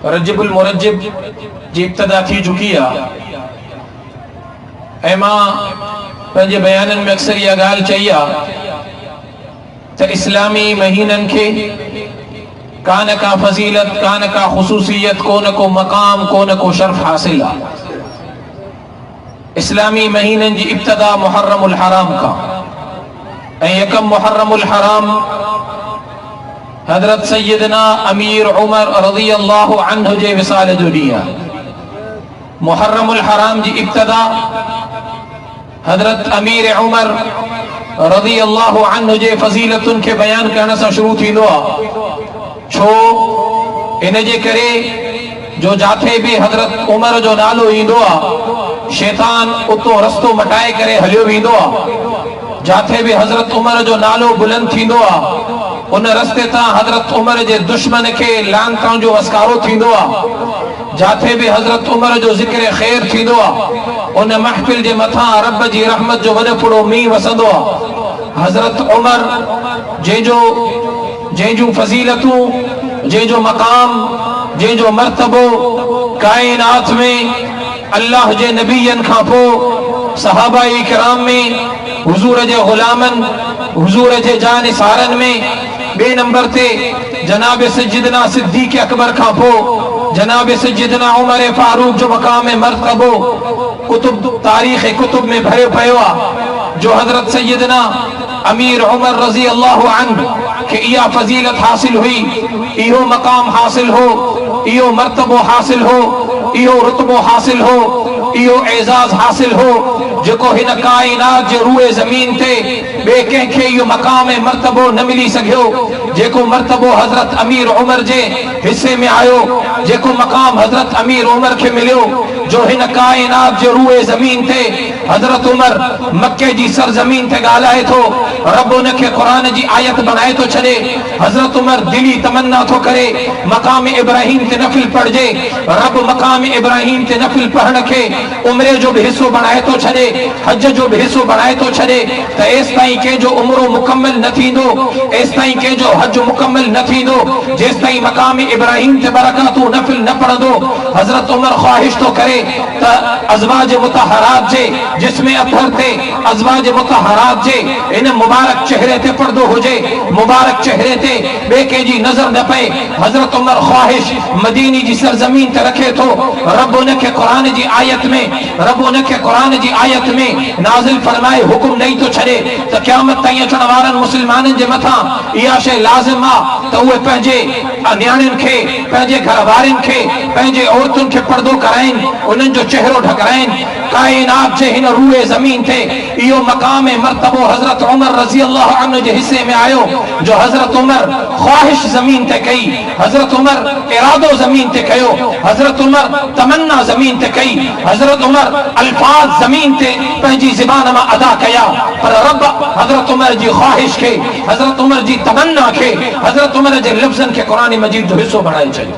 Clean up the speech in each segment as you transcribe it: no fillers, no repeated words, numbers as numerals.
रजबुल मुरज्जिब जी इब्तिदा थी चुकी आहे। ऐं मां पंहिंजे बयाननि में अक्सर इहा ॻाल्हि चई आहे त इस्लामी महीननि खे का न का फज़ीलत, का न का ख़ुसूसियत, को न को मक़ाम, को न को शर्फ़ हासिल आहे। इस्लामी महीननि जी इब्तिदा मुहर्रमुल हराम का ऐं यकम मुहर्रमुल हराम हज़रत सैयदना अमीर उमर रज़ियल्लाहु अन्हु जे विसाल जो ॾींहुं आहे। मुहर्रमुल हराम जी इब्तिदा हज़रत अमीर उमर रज़ियल्लाहु अन्हु जे फज़ीलतुनि खे बयान करण सां शुरू थींदो आहे। छो इन जे करे जो जाथे भी हज़रत उमर जो नालो ईंदो आहे, शैतान उतो रस्तो मटाए करे हलियो वेंदो आहे। जाथे भी हज़रत उमर जो नालो बुलंद थींदो आहे, उन रस्ते तां हज़रत उमर जे दुश्मन खे लानतां जो वसकारो थींदो आहे। जाथे भी हज़रत उमर जो ज़िक्र ख़ैर थींदो आहे, उन महफ़िल जे मथां रब जी रहमत जो वॾो फुड़ो मींहुं वसंदो आहे। हज़रत उमर जंहिंजूं फज़ीलतूं, जंहिंजो मक़ाम, जंहिंजो मर्तबो काइनात में अल्लाह जे नबीयनि खां पोइ सहाबाई किराम में, हुज़ूर जे ग़ुलामनि, हुज़ूर जे जानिसारनि में बे नंबर ते जनाब सैयदना सिद्दीक़ अकबर खां पोइ जनाब सैयदना उमर फारूक जो मक़ाम मर्तबो कुतुब तारीख़ कुतुब में भरे पियो आहे। जो हज़रत सैयदना अमीर उमर रज़ी अल्लाह अन्हु के इहा फज़ीलत हासिल हुई, इहो मक़ाम हासिल हो, इहो मर्तबो हासिल हो, इहो रुतबो हासिल हो, इहो एज़ाज़ हासिल हो जेको हिन काइनात जे रूए ज़मीन ते बे कंहिंखे इहो मक़ाम मर्तबो न मिली सघियो। जेको मर्तबो हज़रत अमीर उमर जे हिस्से में आयो, जेको मक़ाम हज़रत अमीर उमर खे मिलियो, जो हिन काइनात जे रूए ज़मीन ते हज़रत उमर मक्के जी सरज़मीन ते ॻाल्हाए थो, रब उन खे क़ुरान जी आयत बनाए थो छॾे। हज़रत उमर दिली तमन्ना थो करे मक़ाम इब्राहिम ते नफ़िल पढ़जे, रब मक़ाम इब्राहिम ते नफ़िल पढ़ण खे उम्रे जो भी हिस्सो बनाए तो छड़े, हज जो भी हिस्सो बनाए तो छड़े। तो एस ताईं कंहिंजो उम्रो मुकम्मल न थींदो, एस ताईं कंहिंजो हज मुकम्मल न थींदो जेस ताईं मक़ाम इब्राहिम ते बरकातू नफ़िल न पढ़ंदो। हज़रत उमर ख्वाहिश तो करे त अज़वाज मुतहरात जे जिस्म अतहर ते, अज़वाज मुतहरात जे इन मुबारक चेहरे ते पर्दो हुजे, मुबारक चेहरे ते बे कंहिंजी नज़र न पए। हज़रत उमर ख्वाहिश मदीनी जी सरज़मीन ते रखे थो। रब उन खे क़ुरान जी आयत में, रब उन खे क़ुरान जी आयत में नाज़िल फरमाए हुकुम नहीं तो छड़े त क़यामत ताईं अचण वारनि मुस्लमाननि जे मथां इहा शइ लाज़िम आहे त उहे पंहिंजे न्याणियुनि खे, पंहिंजे घर वारनि खे, पंहिंजे औरतुनि खे पर्दो कराइनि, उन्हनि जो चेहरो ढकाइनि। काइनात जे हिन रूए ज़मीन ते इहो मक़ाम मर्तबो हज़रत उमर रज़ी अल्लाह अन्हु जे हिस्से में आयो। जो हज़रत उमर ख्वाहिश ज़मीन ते कई, हज़रत उमर इरादो ज़मीन ते कयो, हज़रत उमर तमन्ना ज़मीन ते कई, हज़रत उमर अल्फाज ज़मीन ते पंहिंजी ज़बान मां अदा कया। पर रब हज़रत उमर जी ख्वाहिश खे, हज़रत उमर जी तमन्ना खे, हज़रत उमर जे लफ़्ज़नि खे क़ुरान मजीद जो हिस्सो बणाए छॾियो।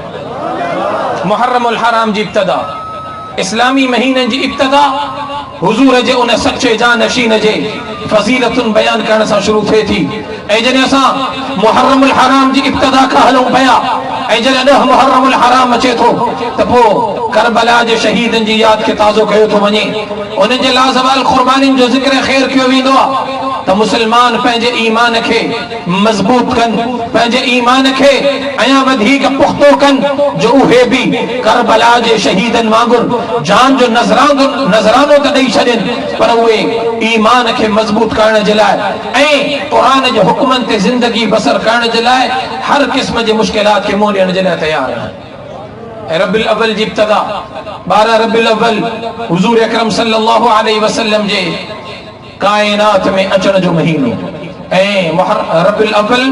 मुहर्रमुल हराम जी इब्तिदा, इस्लामी महीननि जी इब्तिदा हुज़ूर जे उन सचे जानशीन जे फज़ीलतुनि बयान करण सां शुरू थिए थी। ऐं जॾहिं असां मुहर्रमुल हराम जी इब्तिदा खां हलूं पिया, ऐं जॾहिं 10 मुहर्रमुल हराम अचे थो त पोइ करबला जे शहीदनि जी यादि खे ताज़ो कयो थो वञे, उन्हनि जे लाज़वाल क़ुर्बानीनि जो ज़िक्र ख़ैर कयो वेंदो आहे त मुस्लमान पंहिंजे ईमान खे मज़बूत कनि, पंहिंजे ईमान खे अञा वधीक पुख़्तो कनि, जो उहे बि करबला जे शहीदनि वांगुरु जान जो नज़रानो त ॾेई छॾनि, पर उहे ईमान खे मज़बूत करण जे लाइ ऐं क़ुरान जे हुक्मनि ते ज़िंदगी बसर करण जे लाइ हर क़िस्म जे मुश्किलात खे मुंहुं ॾियण जे लाइ तयार आहिनि। रबिल अव्वल जी इब्तिदा 12 रबिल अव्वल हुज़ूर अकरम सल्लल्लाहु अलैहि वसल्लम जे कायनात में अचण जो महीनो। ऐं रबिल अव्वल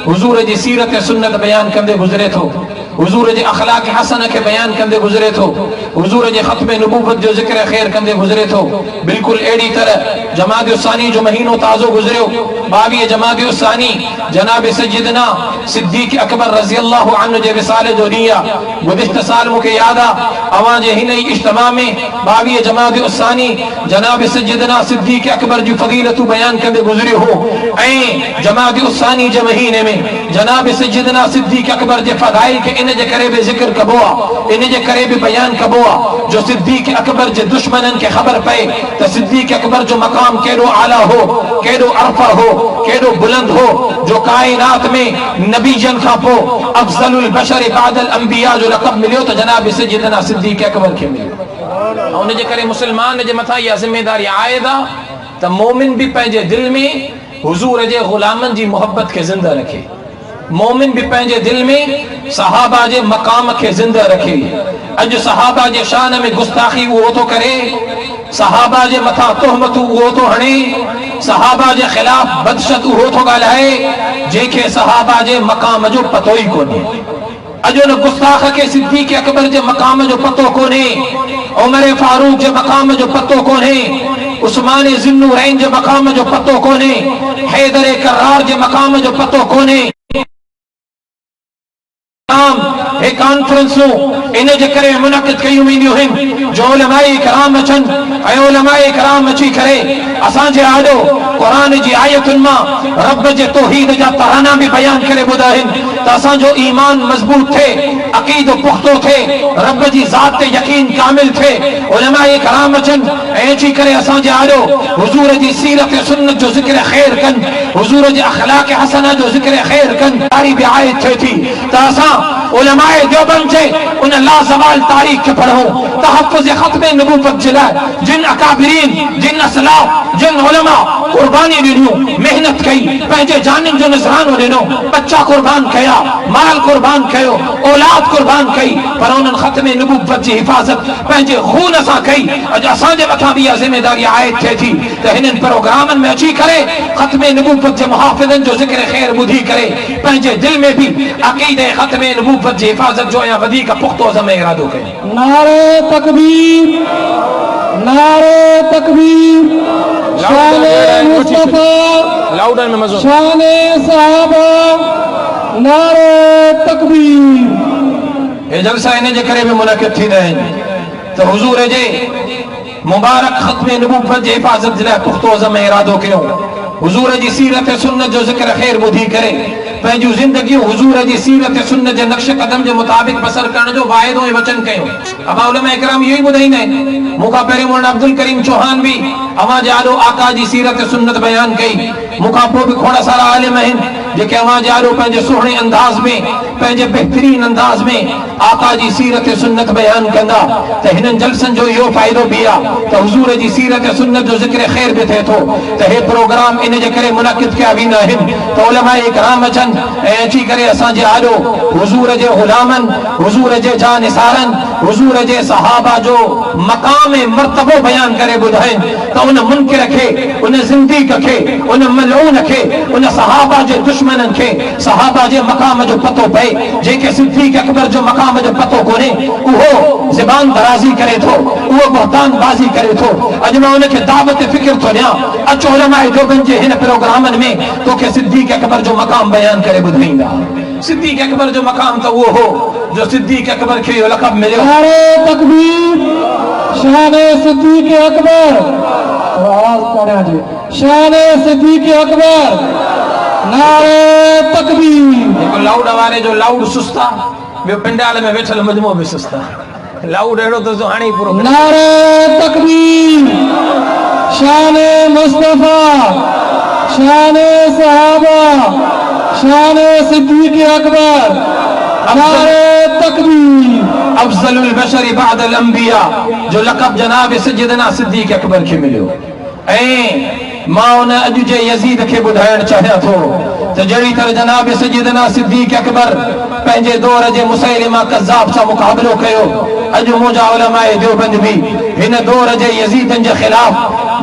हुज़ूर जी सीरत सुन्नत बयान कंदे गुज़रे थो, हुज़ूर जे अखलाक हसन के बयान कंदे गुज़रे थो, हुज़ूर जे ख़त्म नबूवत जो ज़िक्र ख़ैर कंदे गुज़रे थो। बिल्कुल अहिड़ी तरह जमाद सानी जो महीनो ताज़ो गुज़रियो। 22 जमाद सानी जनाब सैयदना सिद्दीक़ अकबर रज़ी अल्लाह अन्हु जे विसाले जो ॾींहुं आहे। गुज़िश्ता साल मूंखे यादि आहे अवां जे हिन ई इज्तिमा में 22 जमाद सानी जनाब सैयदना सिद्दीक़ अकबर जी फज़ीलतूं बयान कंदे गुज़रियो हो। ऐं जमाद सानी जे महीने में जनाब सैयदना सिद्दीक़ अकबर जे फ़ज़ाइल खे इन जे करे भी जिक्र कबो आ, इन जे करे भी बयान कबो आ जो सिद्दीक अकबर जे दुश्मनन के खबर पए तो सिद्दीक अकबर जो मकाम केड़ो आला हो, केड़ो अरफा हो, केड़ो बुलंद हो, जो कायनात में नबीजन खां पो अफजलुल बशर बादल अंबिया जो लक़ब मिलियो तो जनाब सैयदना सिद्दीक अकबर के मिलियो। उन जे करे मुसलमान जे मथा इहा जिम्मेदारी आए था त मोमिन भी पंहिंजे दिल में हुजूर जे गुलामन जी मोहब्बत के जिंदा रखे, मोमिन भी पंहिंजे दिल में सहाबा जे मकाम के जिंदा रखे। अज सहाबा जे शान में गुस्ताखी वो तो करे, सहाबा जे मथा तोहमत वो तो हणे, सहाबा जे खिलाफ बदशत वो तो ॻाल्हाए जेके सहाबा जे मकाम जो पतो ही कोन्हे। अज उन गुस्ताख के सिद्दीक अकबर जे मकाम जो पतो कोन्हे, उमर फारूक जे मकाम जो पतो कोन्हे, उस्मान ज़ुन्नुरैन जे मकाम जो पतो कोन्हे, हैदर कर्रार जे मकाम जो पतो कोन्हे। हे कॉन्फ्रेंसूं इन जे करे मुनक़िद कयूं वेंदियूं आहिनि जो उलमाए कराम अचनि ऐं उलमाए कराम अची करे असांजे आॾो क़ुरान जी आयतुनि मां रब जे तौहीद जा तराना भी बयान करे ॿुधाइनि त असांजो ईमान मज़बूत थे, अक़ीदो पुख्तो थे, रब जी ज़ात ते यकीन कामिल थे। उलमाए कराम अचनि ऐं अची करे असांजे आॾो हुजूर जी सीरत सुन्नत जो ज़िक्र ख़ैर कनि, हुजूर जे अख़लाक़ हसना जो ज़िक्र ख़ैर कनि। तारी भी आयत थिए थी त असां उलमाए देवबंद जे उन लाज़वाल तारीख़ के पढ़ूं, तहफ़्फ़ुज़ ख़त्म नबूवत जे लाइ जिन अकाबिरीन, जिन असलाफ, जिन उलमा कुर्बानी ॾिनियूं, मेहनत कई, पंहिंजे जाननि जो नज़रानो ॾिनो, बच्चा कुर्बान कया, माल कुर्बान कयो, औलाद कुर्बान कई, पर उन्हनि ख़त्म नबूवत जी हिफ़ाज़त पंहिंजे खून सां कई। अॼु असांजे मथां बि इहा ज़िम्मेदारी आयत थिए थी त हिननि प्रोग्रामनि में अची करे ख़त्म नबूवत जे मुहाफ़िज़नि जो ज़िक्र ख़ैर ॿुधी करे पंहिंजे दिल में भी अक़ीदे ख़त्म नबूवत जी हिफ़ाज़त जो अञा वधीक पुख्तो ज़मे इरादो कयो। नारे तकबीर, नारे तकबीर, शाने मुस्तफा, लाउडर में मज़ो, शाने सहाबा, नारे तकबीर। ये जलसा इन जे करे भी मुनक़िद थी रहे तो हुजूर जे मुबारक ख़त्म नबूवत जी हिफ़ाज़त जे लाइ पुख्तो ज़मे इरादो कयो। हुजूर जी सीरत सुन्नत जो ज़िक्र ख़ैर ॿुधी करे पंहिंजूं ज़िंदगियूं हुजूर जी सीरत सुन्नत जे नक्श कदम जे मुताबिक़ बसर करण जो वाइदो ऐं वचन कयो। अबा उलमा इकराम इहो ई ॿुधाईंदा आहिनि। मूंखां पहिरियों मौलाना अब्दुल करीम चौहान भी अवां जे आॾो आका जी सीरत सुन्नत बयान कई। मूंखां पोइ भी खोड़ सारा आलिम आहिनि जेके अवां जे आॾो पंहिंजे सुहिणे अंदाज़ में, पंहिंजे बहितरीन अंदाज़ में आका जी सीरत सुन्नत बयान कंदा। त हिननि जलसनि जो इहो फ़ाइदो भी आहे त हुजूर जी सीरत सुन्नत जो ज़िक्र ख़ैर भी थिए थो त हे प्रोग्राम इन जे करे मुनक़िद कया वेंदा आहिनि त उलमाए इकराम अचनि ऐं अची करे असांजे आॾो हुजूर जे ग़ुलामनि, हुजूर जे जानिसारनि, हुजूर जे सहाबा जो मक़ाम मर्तबो बयान करे ॿुधाइनि त उन मुनकिर खे, उन ज़िंदीक़ खे, उन मलऊन खे, उन सहाबा जे दुश्मननि खे सहाबा जे मक़ाम जो पतो पए। जेके सिद्दीक़ अकबर जो मक़ाम जो पतो कोन्हे उहो ज़बान दराज़ी करे थो, उहो बहतान बाज़ी करे थो। अॼु मां उनखे दावत फ़िक्र थो ॾियां, अचो उलमाए देवबंद जे हिन प्रोग्रामनि में तोखे सिद्दीक़ अकबर जो मक़ाम बयान करे ॿुधाईंदा। सिद्दीक़ अकबर जो मक़ाम त उहो हो जो सिद्दीक़ अकबर खे इहो लक़ब मिलियो। नारे तकबीर, शाने सिद्दीक अकबर, आवाज़ पढ़िया जी, शाने सिद्दीक अकबर, नारे तकबीर। जेको लाउड वारे जो लाउड सुस्ता, ॿियो पंडाल में वेठल मजमो भी सुस्ता। लाउड अहिड़ो त हाणे ई पूरो। नारे तकबीर, शाने मुस्तफा, शाने सहाबा, शाने सिद्दीक अकबर, नारे तकबीर। अफजलुल बशर बादल अंबिया जो लक़ब जनाब सैयदना सिद्दीक अकबर खे मिलियो। ऐं मां उन अॼु जे यज़ीद खे ॿुधाइण चाहियां थो त जहिड़ी तरह जनाब सैयदना सिद्दीक अकबर पंहिंजे दौर जे मुसैलिमा कज़्ज़ाब सां मुक़ाबिलो कयो, अॼु मुंहिंजा उलमाए देवबंद भी हिन दौर जे यज़ीदनि जे ख़िलाफ़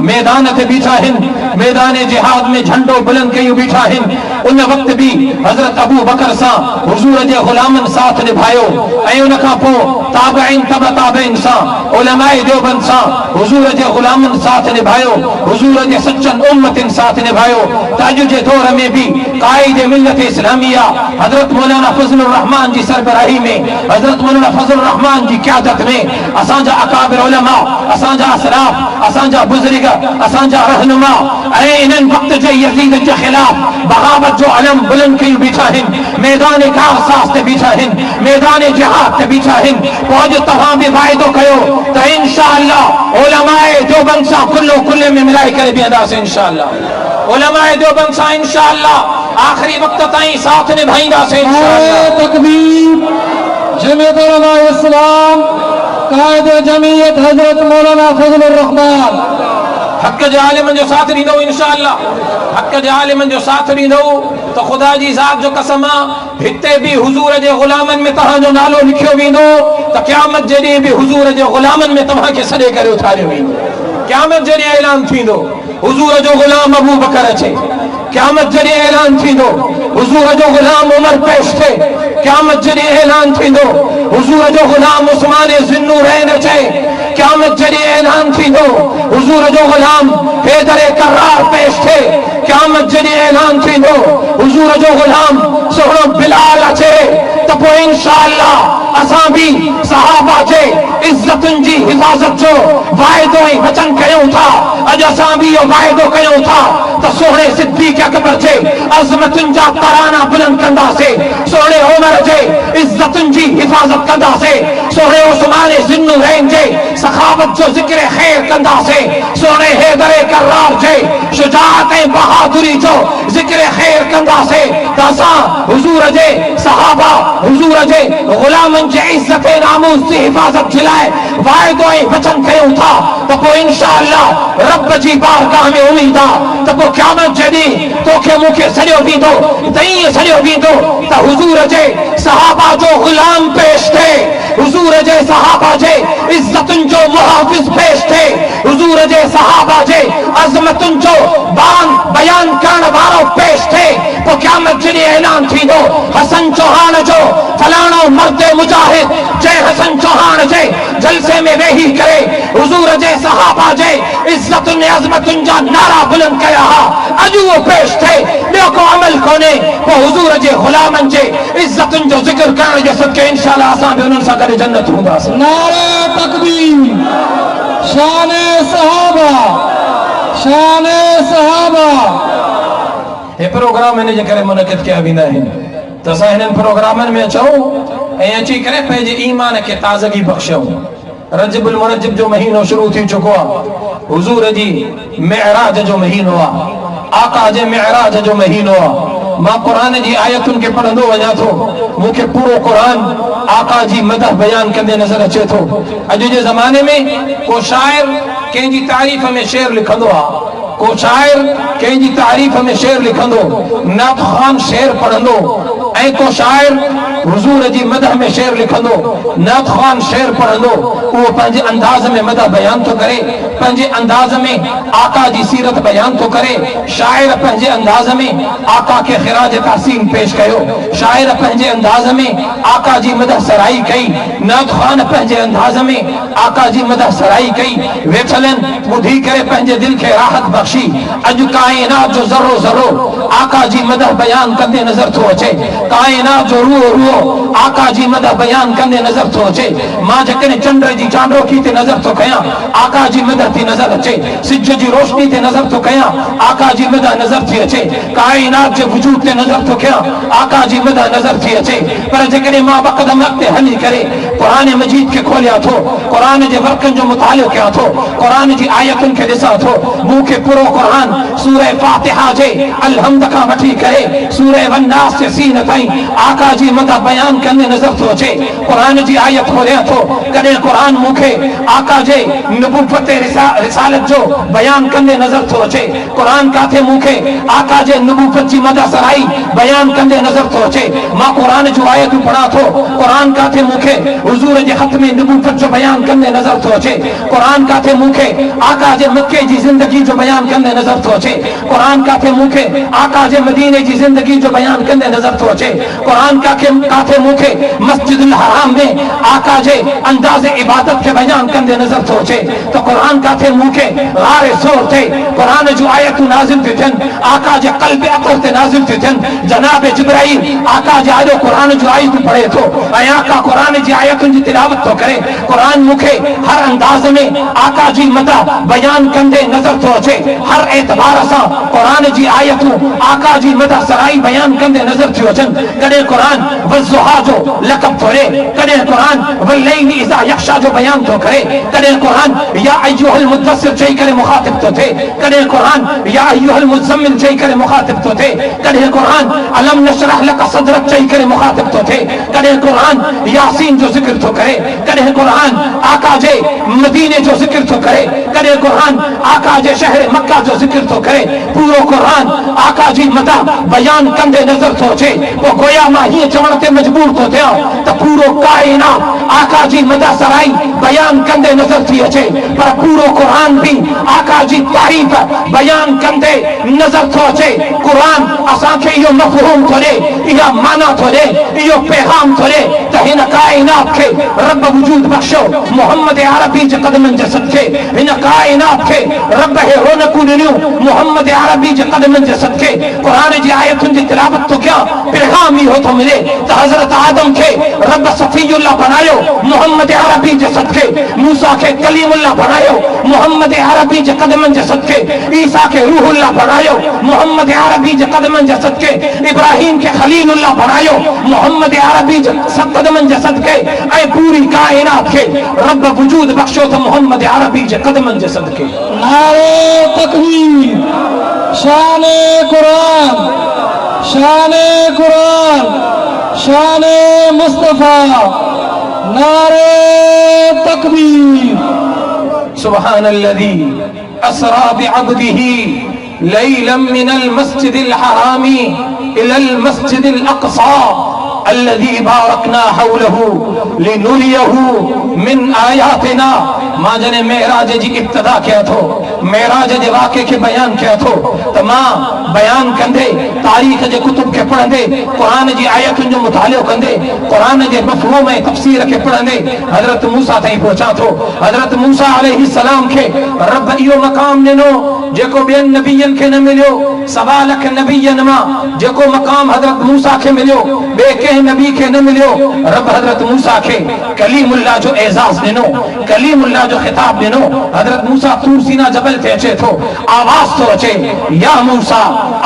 मैदान ते बीठा आहिनि, मैदान जिहाद में झंडो बुलंद कयूं बीठा आहिनि। उन वक़्त भी हज़रत अबू बकर सां हुजूर जे ग़ुलामनि साथ निभायो ऐं उन खां पोइ ताबईन तब ताबईन सां उलमाए देवबंद सां हुजूर जे ग़ुलामनि साथ निभायो, हुजूर जे सचनि उम्मतिन साथ निभायो। त अॼु जे दौर में भी काइद मिल्लत इस्लामिया हज़रत मौलाना फज़लुर रहमान जी सरबराही में, हज़रत मौलाना फज़लुर रहमान जी क़यादत में असांजा अकाबिर उलमा, असांजा असलाफ, असांजा बुज़ुर्ग, असांजा रहनुमा ऐं इन्हनि वक़्त जे यज़ीद जे ख़िलाफ़ बग़ावत जो अलम बुलंद कयूं बीठा आहिनि, मैदान क़सास ते बीठा आहिनि, मैदान जिहाद ते बीठा आहिनि। पोइ अॼु तव्हां बि वाइदो कयो त इंशाअल्लाह उलमाए देवबंद सां कुल्लो कुल्ले में मिलाए करे बीहंदासीं। इंशाअल्लाह उलमाए देवबंद सां इंशाअल्लाह आख़िरी वक़्त ताईं साथ निभाईंदासीं। इंशाअल्लाह तकबीर। जमीयत उलमा इस्लाम कायद जमीयत हजरत मौलाना फजलुर रहमान हक़ जे आलिमनि जो साथ ॾींदो। इंशाअल्लाह हक़ जे आलिमनि जो साथ ॾींदो त ख़ुदा जी ज़ात जो कसम आहे, हिते बि हुज़ूर जे ग़ुलामनि में तव्हांजो नालो लिखियो वेंदो त क़यामत जे ॾींहुं बि हुज़ूर जे ग़ुलामनि में तव्हांखे सॾे करे उथारियो वेंदो। क़यामत जे ॾींहुं ऐलान थींदो हुज़ूर जो ग़ुलाम अबू बकर अचे। क़यामत जे ॾींहुं ऐलान थींदो हुज़ूर जो ग़ुलाम उमर पेश थिए। क़यामत जे ॾींहुं ऐलान थींदो हुज़ूर जो ग़ुलाम उस्मान ज़ुन्नुरैन अचे। क़यामत जे ॾींहुं ऐलान थींदो हुज़ूर जो ग़ुलाम हैदर कर्रार पेश थिए। क़यामत जे ॾींहुं ऐलान थींदो हुज़ूर जो ग़ुलाम सुहिणो बिलाल अचे। त पोइ इंशाअल्लाह असां बि सहाबा जे इज़्ज़तुनि जी हिफ़ाज़त जो वाइदो ऐं वचन कयूं था। अॼु असां बि इहो वाइदो कयूं था त सोहिणे सिद्दीक़ अकबर जे अज़मतुनि जा तराना बुलंद कंदासीं, सोहिणे उमर जे इज़्ज़तुनि जी हिफ़ाज़त कंदासीं, सोहिणे उस्मान ज़ुन्नुरैन जे सखावत जो ज़िक्र ख़ैर कंदासीं, सोहिणे हैदर कर्रार जे शुजाअत ऐं बहादुरी जो ज़िक्र ख़ैर कंदासीं। त असां हुज़ूर जे सहाबा हुज़ूर जे ग़ुलामनि जे इज़्ज़त ऐं नामूस जी हिफ़ाज़त जे लाइ वाइदो ऐं वचन कयूं था त पोइ इंशाअल्लाह रब जी बारगाह में उमीद आहे त पोइ क़यामत जे ॾींहुं तोखे मूंखे सॼो वींदो त ईअं सॼो वींदो त हुज़ूर जे सहाबा जो ग़ुलाम पेश थिए, हुज़ूर जे सहाबा जे इज़्ज़तुनि जो मुहाफ़िज़ पेश थिए, हुज़ूर जे सहाबा जे अज़मतुनि जो बयान करण वारो पेश थिए। पोइ क़यामत जे ॾींहुं ऐलान थींदो हसन चौहान जो फलाणो मर्द मुजाहिद जंहिं हसन चौहान जे जलसे में वेही करे हुज़ूर जे सहाबा जे इज़्ज़तुनि अज़मतुनि जा नारा बुलंद कया हा, अॼु उहो पेश थिए, ॿियो को अमल कोन्हे। पोइ हुज़ूर जे ग़ुलामनि जे इज़्ज़तुनि जो ज़िक्र करण जे सदके इंशाअल्लाह असां बि उन्हनि सां गॾु जन्नत हूंदासीं। नारे तकबीर। शाने सहाबा, शाने सहाबा। हे प्रोग्राम इन जे करे मुनक़िद कया वेंदा आहिनि त असां हिननि प्रोग्रामनि में अचूं ऐं अची करे पंहिंजे ईमान खे ताज़गी बख़्शूं। रजबुल मुरज्जब जो महीनो शुरू थी चुको आहे, हुज़ूर जी मिअराज जो महीनो आहे, आका जे मिअराज जो महीनो आहे। मां क़ुरान जी आयतुनि खे पढ़ंदो वञा थो, मूंखे पूरो क़ुरान आका जी मदह बयान कंदे नज़र अचे थो। अॼु जे ज़माने में को शाइर कंहिंजी तारीफ़ में शेर लिखंदो आहे, को शाइर कंहिंजी तारीफ़ में शेर लिखंदो, नात ख़ान शेर पढ़ंदो, ऐं को शाइर हुज़ूर जी मदह में शेर लिखंदो, नात ख़ान शेर पढ़ंदो। उहो पंहिंजे अंदाज़ में मदह बयान थो करे, पंहिंजे अंदाज़ में आका जी सीरत बयान थो करे। शाइर पंहिंजे अंदाज़ में आका खे ख़िराज तहसीन पेश कयो, शाइर पंहिंजे अंदाज़ में आका जी मदह सराई कई, नात ख़ान पंहिंजे अंदाज़ में आका जी मदह सराई कई। वेठलनि ॿुधी करे पंहिंजे दिलि खे राहत बख़्शी। अॼु काइनात जो ज़रो ज़रो आका जी मदह बयान कंदे नज़र थो अचे, काइनात जो रूहो रूहो आका जी मदह बयान कंदे नज़र थो अचे। मां जेकॾहिं चंड जी चांडोकी ते नज़र थो कयां, आका जी मदह थी नज़र अचे, सिज जी रोशनी ते नज़र थो कयां, आका जी मदह नज़र थी अचे, काइनात जे वजूद ते नज़र थो कयां, आका जी मदह नज़र थी अचे। पर जेकॾहिं मां वक़्तम अॻिते हली करे क़ुरान मजीद खे खोलियां थो, क़ुरान जे वर्कनि जो मुतालियो कयां थो, क़ुरान जी आयतुनि खे ॾिसां थो, मूंखे पूरो क़ुरान सूरह फातिहा जे अलहम्द खां वठी करे सूरह वन्नास जे सीन ताईं आका जी मदह बयान कंदे नज़र थो अचे। क़ुरान जी आयत खोलियां थो, कॾहिं क़ुरान मूंखे आका जे नबूवत रिसालत जो बयान कंदे नज़र थो अचे, क़ुरान काथे मूंखे आका जे नबूवत जी मदह सराई बयान कंदे नज़र थो अचे। मां क़ुरान जूं आयतूं पढ़ां थो, क़ुरान काथे मूंखे हुज़ूर जे ख़त्मे नबूवत जो बयान कंदे नज़र थो अचे, क़ुरान काथे मूंखे आका जे मक्के जी ज़िंदगी जो बयान कंदे नज़र थो अचे, क़ुरान काथे मूंखे आका जे मदीने जी ज़िंदगी जो बयान कंदे नज़र थो अचे। अचे कुरान काथे मूंखे मस्जिदुल हराम में आका जे अंदाज़े इबादत के बयान कंदे नजर थो अचे तो कुरान काथे मूंखे गारे सोर थे कुरान जो आयतूं नाज़िल थी थियनि आका जे क़ल्ब अतर ते नाज़िल थी थियनि जनाब जिब्राईल आका जे आजो कुरान जो आयतूं पढ़े थो ऐं आका कुरान जी आयतुनि जी तिलावत तो करे कुरान मूंखे हर अंदाज़ में आका जी मदा बयान कंदे नजर थो अचे हर एतबार सां कुरान जी आयतूं आका जी मदा सराई बयान कंदे नजर थी अचनि कॾहिं कुरान वज़ुहा जो लक़ब थो ॾे कॾहिं कुरान वल्लैलि इज़ा यग़शा जो बयान थो करे कॾहिं कुरान या अय्युहल मुद्दस्सिर चई करे मुखातिब थो थिए कॾहिं कुरान या अय्युहल मुज़्ज़म्मिल चई करे मुखातिब थो थिए कॾहिं कुरान अलम नशरह लक सदरक चई करे मुखातिब थो थिए कॾहिं कुरान यासीन जो ज़िक्र थो करे कॾहिं कुरान आका जे मदीने जो ज़िक्र थो करे कॾहिं कुरान आका जे शहर मक्का जो ज़िक्र थो करे पूरो कुरान आका जी मदा बयान कंदे नजर थो अचे पोइ गोया मां हीअं चवण ते मजबूर थो थियां त पूरो काइनात आका जी मदा सराई बयान कंदे नजर थी अचे पर पूरो कुरान भी आका जी तारीफ़ बयान कंदे नजर थो अचे कुरान असांखे इहो मफ़हूम थो ॾे इहा माना थो ॾे इहो पैगाम थो ॾे त हिन काइनात खे रब वजूद बख्शो मोहम्मद अरबी जे क़दमनि जे सदके हिन काइनात खे रब हे रौनकूं ॾिनियूं मोहम्मद अरबी जे क़दमनि जे सदके कुरान जी आयतुनि जी तिलावत तो कयां पैगाम इहो थो मिले त हज़रत आदम खे रब सफ़ीउल्लाह बनायो मोहम्मद अरबी जे सदके मूसा खे कलीमुल्लाह बनायो मोहम्मद अरबी जे क़दमनि जे सदके ईसा खे रूहुल्लाह बनायो मोहम्मद अरबी जे क़दमनि जे सदके इब्राहिम खे खलीलुल्लाह बनायो मोहम्मद अरबी जे क़दमनि जे सदके ऐं पूरी काइनात खे रब वजूद बख्शो त मोहम्मद अरबी जे क़दमनि जे सदके नारे तकबीर शाने कुरान शाने कुरान शाने मुस्तफा नारे तकबीर सुब्हानल्लज़ी असरा बिअब्दिही लैलन मिनल मस्जिदिल हरामी इलल मस्जिदिल अक़सा अल्लज़ी बारकना हौलहू लिनुरियहू मिन आयातिना मां जने मेराज जी इब्तिदा किया थो मेराज जे वाक़े के बयान किया थो त मां बयान कंदे तारीख़ जे कुतुब के पढ़ंदे कुरान जी आयतुनि जो मुतालियो कंदे कुरान जे मफ़हूम ऐं तफ़सीर के पढ़ंदे हज़रत मूसा ताईं पहुचा थो हज़रत मूसा अलैहिस्सलाम खे रब इहो मक़ाम ॾिनो जेको ॿियनि नबियनि खे न मिलियो सवा लख नबियनि मां जेको मक़ाम हज़रत मूसा खे मिलियो ॿिए कंहिं नबी खे न मिलियो रब हज़रत मूसा खे कलीमुल्लाह जो एज़ाज़ ॾिनो कलीमुल्लाह जो ख़िताब ॾिनो हज़रत मूसा तूर सीना जबल ते अचे थो आवाज़ थो अचे या मूसा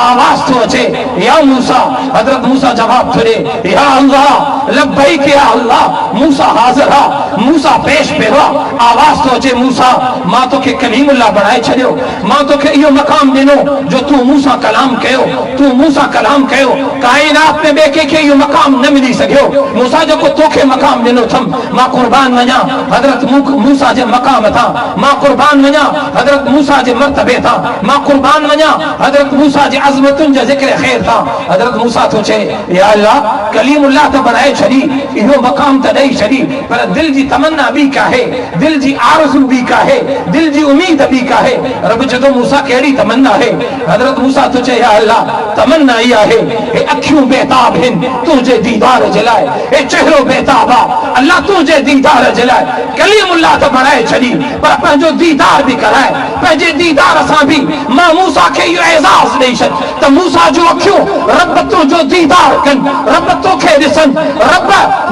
आवाज़ थो अचे या मूसा हज़रत मूसा जवाब थो ॾे या अल्लाह लब्बैक या अल्लाह मूसा हाज़िर आहे मूसा पेश पियो आहे आवाज़ थो अचे मूसा मां तोखे कलीमुल्लाह बणाए छॾियो मां तोखे इहो मक़ाम ॾिनो जो तूं मूसा कलाम कयो तूं मूसा कलाम कयो काइनात में ॿिए कंहिंखे इहो मक़ाम न मिली सघियो मूसा जेको तोखे मक़ाम ॾिनो अथमि मां क़ुर्बान वञा हज़रत मूसा जे मक़ाम तां मां क़ुर्बान वञा हज़रत मूसा जे मर्तबे तां मां क़ुर्बान वञा हज़रत मूसा जे अज़मतुनि जे ज़िक्र ख़ैर तां हज़रत मूसा थो चए या अल्लाह कलीमुल्लाह त बणाए छॾी इहो मक़ाम त ॾेई छॾी पर दिलि जी तमन्ना ॿी काहे दिलि जी आरज़ू ॿी काहे दिलि जी उम्मीद ॿी काहे रब चवंदो मूसा कहिड़ी तमन्ना आहे हज़रत मूसा थो चए या अल्लाह तमन्ना इहा आहे हे अखियूं बेताब आहिनि तुंहिंजे दीदार जे लाइ हे चेहरो बेताब आहे अल्लाह तुंहिंजे दीदार जे लाइ कलीमुल्लाह त बणाए छॾी पर पंहिंजो दीदार बि कराए पंहिंजे दीदार सां बि मां मूसा खे इहो एज़ाज़ ॾेई छॾ त मूसा जूं अखियूं रब तुंहिंजो दीदार कनि रब तोखे ॾिसनि रब